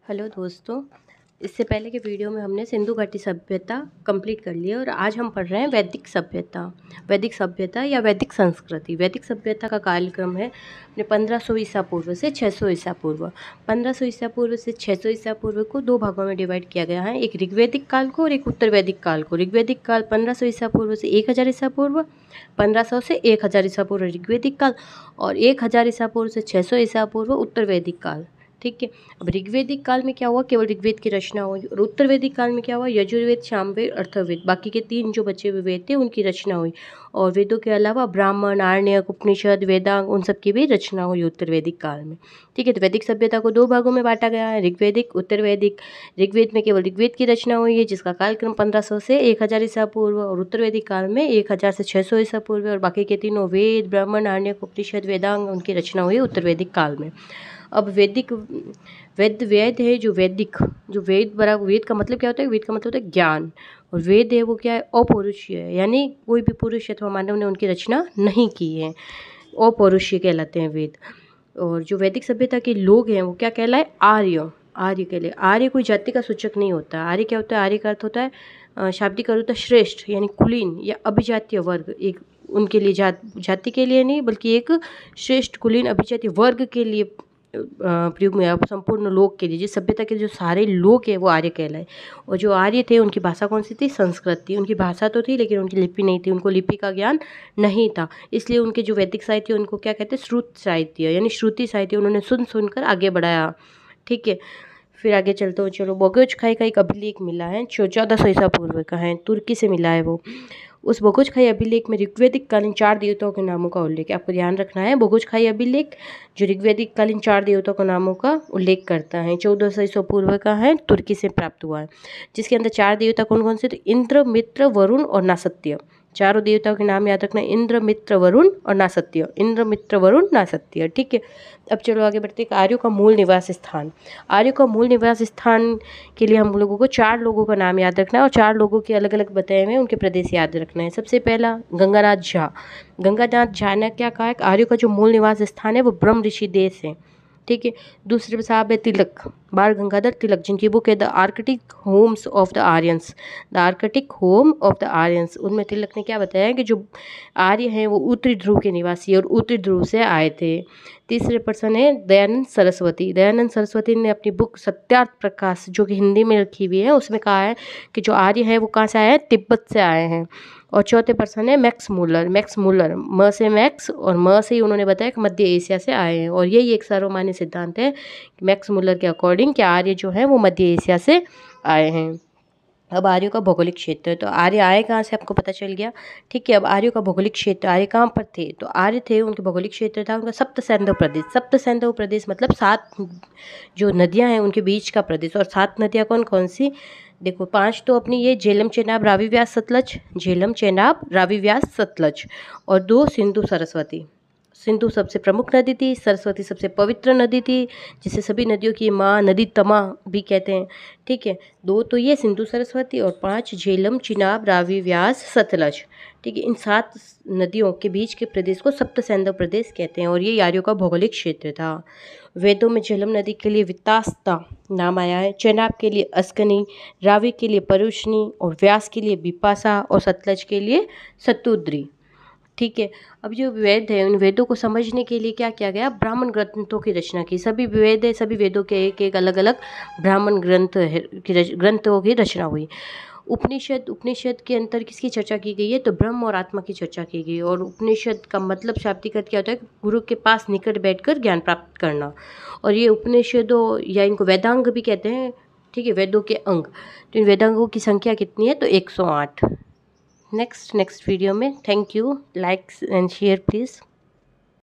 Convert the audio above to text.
Hello दोस्तों। इससे पहले के वीडियो में हमने सिंधु घाटी सभ्यता कंप्लीट कर ली है और आज हम पढ़ रहे हैं वैदिक सभ्यता या वैदिक संस्कृति। वैदिक सभ्यता का कालक्रम है अपने 1500 ईसा पूर्व से 600 ईसा पूर्व। 1500 ईसा पूर्व से 600 ईसा पूर्व को दो भागों में डिवाइड किया गया है, एक ऋग्वैदिक काल को और एक उत्तर वैदिक काल को। ऋग्वैदिक काल 1500 ईसा पूर्व से 1000 ईसा पूर्व, 1500 से 1000 ईसा पूर्व ऋग्वैदिक काल और 1000 ईसा पूर्व से 600 ईसा पूर्व उत्तर वैदिक काल। ठीक है। अब ऋग्वैदिक काल में क्या हुआ, केवल ऋग्वेद की रचना हुई। और उत्तर वैदिक काल में क्या हुआ, यजुर्वेद, सामवेद, अथर्ववेद, बाकी के 3 जो बचे हुए वेद थे उनकी रचना हुई। और वेदों के अलावा ब्राह्मण, आरण्यक, उपनिषद, वेदांग उन सब की भी रचना हुई उत्तर वैदिक काल में। ठीक है। तो वैदिक सभ्यता को 2 भागों में बांटा गया है, ऋग्वैदिक, उत्तर वैदिक। ऋग्वेद में केवल ऋग्वेद की रचना हुई है जिसका कालक्रम 1500 से 1000 ईसा पूर्व, और उत्तर वैदिक काल में 1000 से 600 ईसा पूर्व। और बाकी के तीनों वेद, ब्राह्मण, आरण्यक, उपनिषद, वेदांग उनकी रचना हुई उत्तर वैदिक काल में। अब वेद है जो वेद बराबर, वेद का मतलब क्या होता है, वेद का मतलब होता है ज्ञान। और वेद है वो क्या है, अपौरुषीय है, यानी कोई भी पुरुष अथवा मानव ने उनकी रचना नहीं की है, अपौरुषीय कहलाते हैं वेद। और जो वैदिक सभ्यता के लोग हैं वो क्या कहलाए, आर्य के लिए। आर्य कोई जाति का सूचक नहीं होता। आर्य क्या होता है, आर्य का अर्थ होता है शाब्दिक अर्थ होता है श्रेष्ठ, यानी कुलीन या अभिजातीय वर्ग। एक उनके लिए जाति के लिए नहीं बल्कि एक श्रेष्ठ कुलीन अभिजातीय वर्ग के लिए प्रयोग में, अब संपूर्ण लोग के लिए, जिस सभ्यता के जो सारे लोग हैं वो आर्य कहलाए। और जो आर्य थे उनकी भाषा कौन सी थी, संस्कृत थी। उनकी भाषा तो थी लेकिन उनकी लिपि नहीं थी, उनको लिपि का ज्ञान नहीं था। इसलिए उनके जो वैदिक साहित्य उनको क्या कहते हैं, श्रुत साहित्य, यानी श्रुति साहित्य। उन्होंने सुन कर आगे बढ़ाया। ठीक है। फिर आगे चलते हो, चलो बोगोज खाई का एक अभिलेख मिला है जो 1400 ईसा पूर्व का है, तुर्की से मिला है वो। उस बोगोज खाई अभिलेख में ऋग्वैदिक कालीन 4 देवताओं के नामों का उल्लेख है। आपको ध्यान रखना है, बोगोज खाई अभिलेख जो ऋग्वैदिक कालीन 4 देवताओं के नामों का उल्लेख करता है, 1400 ईसा पूर्व का है, तुर्की से प्राप्त हुआ है। जिसके अंदर 4 देवता कौन कौन से थे, इंद्र, मित्र, वरुण और नासत्य। चारों देवताओं के नाम याद रखना, इंद्र, मित्र, वरुण और नासत्य। इंद्र, मित्र, वरुण, नासत्य। ठीक है। अब चलो आगे बढ़ते हैं। आर्यों का मूल निवास स्थान। आर्यों का मूल निवास स्थान के लिए हम लोगों को 4 लोगों का नाम याद रखना है और 4 लोगों के अलग अलग बताए हुए उनके प्रदेश याद रखना है। सबसे पहला गंगानाथ झा। गंगानाथ झा ने क्या कहा है, आर्यों का जो मूल निवास स्थान है वो ब्रह्म ऋषि देश है। ठीक है। दूसरे साहब है तिलक, बाल गंगाधर तिलक, जिनकी बुक है the Arctic Holmes of the Aryans. The Arctic home of the Aryans. उनमें तिलक ने क्या बताया कि जो आर्य हैं वो उत्तरी ध्रुव के निवासी और उत्तरी ध्रुव से आए थे। तीसरे पर्सन है दयानंद सरस्वती। दयानंद सरस्वती ने अपनी बुक सत्यार्थ प्रकाश जो कि हिंदी में रखी हुई है उसमें कहा है कि जो आर्य है वो कहाँ से आए हैं, तिब्बत से आए हैं। और चौथे पर्सन है मैक्स मूलर। म से मैक्स और म से ही उन्होंने बताया कि मध्य एशिया से आए हैं। और यही एक सर्वमान्य सिद्धांत है कि मैक्स मूलर के अकॉर्डिंग कि आर्य जो है वो मध्य एशिया से आए हैं। अब आर्यों का भौगोलिक क्षेत्र, तो आर्य आए कहाँ से आपको पता चल गया। ठीक है। अब आर्यों का भौगोलिक क्षेत्र, आर्य कहाँ पर थे, तो आर्य थे उनके भौगोलिक क्षेत्र था उनका सप्त सैंधव प्रदेश। सप्त सैंधव प्रदेश मतलब 7 जो नदियाँ हैं उनके बीच का प्रदेश। और 7 नदियाँ कौन कौन सी, देखो 5 तो अपनी ये झेलम, चेनाब, रावी, व्यास, सतलज। झेलम, चेनाब, रावी, व्यास, सतलज। और 2 सिंधु, सरस्वती। सिंधु सबसे प्रमुख नदी थी, सरस्वती सबसे पवित्र नदी थी, जिसे सभी नदियों की माँ, नदी तमा भी कहते हैं। ठीक है। 2 तो ये सिंधु सरस्वती और 5 झेलम, चिनाब, रावी, व्यास, सतलज। ठीक है। इन 7 नदियों के बीच के प्रदेश को सप्त सैंधव प्रदेश कहते हैं और ये आर्यों का भौगोलिक क्षेत्र था। वेदों में झेलम नदी के लिए वितास्ता नाम आया है, चेनाब के लिए अस्कनी, रावी के लिए परुष्णी और व्यास के लिए बिपाशा और सतलज के लिए सतुद्री। ठीक है। अब जो वेद है उन वेदों को समझने के लिए क्या किया गया, ब्राह्मण ग्रंथों की रचना की। सभी वेद है, सभी वेदों के एक एक अलग अलग ब्राह्मण ग्रंथों की रचना हुई। उपनिषद के अंतर किसकी चर्चा की गई है, तो ब्रह्म और आत्मा की चर्चा की गई। और उपनिषद का मतलब शाब्दिक अर्थ क्या होता है, गुरु के पास निकट बैठकर ज्ञान प्राप्त करना। और ये उपनिषदों या इनको वेदांग भी कहते हैं। ठीक है। वेदों के अंग, तो इन वेदांगों की संख्या कितनी है, तो 108। नेक्स्ट वीडियो में। Thank you, like and share please.